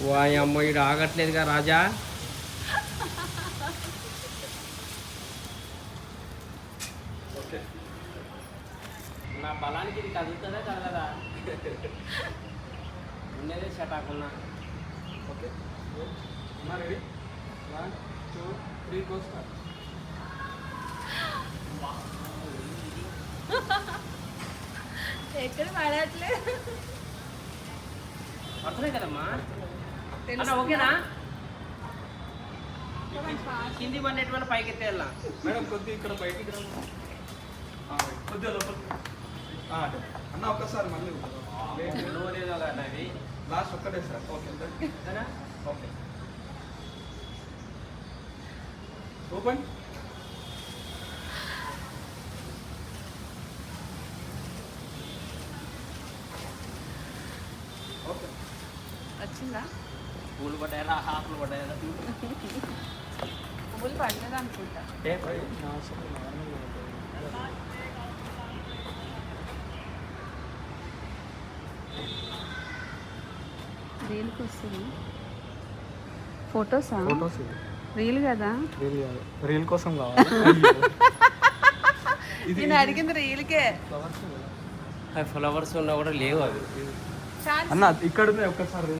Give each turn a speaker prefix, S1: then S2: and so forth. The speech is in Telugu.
S1: వాయ్ అమ్మ ఇడు ఆగట్లేదుగా రాజా. నా బలానికి ఇది కదులుతుందా కదలదా? ఉండేదే షటాకున్నా.
S2: Okay ready 1 2 3 go start.
S3: ఎక్కడ పడట్లేదు.
S1: పడుతున్నాయి కదమ్మా. అన్న ఓకేనా? కింది పడినటువంటి పైకి ఎత్తేయాల
S2: మేడం కొద్దిగా ఇక్కడ బయటికి రా. కొద్దిగా లోపలికి అన్న ఒక్కసారి మళ్ళీ
S1: లేదో అది
S2: లాస్ట్ ఒక్కటే సార్. ఓకే
S1: కదా?
S2: Okay open. ఓకే
S3: వచ్చిందా?
S1: పూలు పడ్డాయా హాఫ్లు పడ్డాయా?
S3: పువ్వులు పడలేదు అనుకుంటా. రీల్కి వస్తుంది. ఫొటోసా? రీల్ కదా?
S2: రీల్ కోసం కావాలి.
S3: నేను అడిగింది రీల్కే.
S1: ఫ్లవర్స్ ఉన్నా కూడా లేవు అవి.
S2: అన్న ఇక్కడ ఒక్కసారి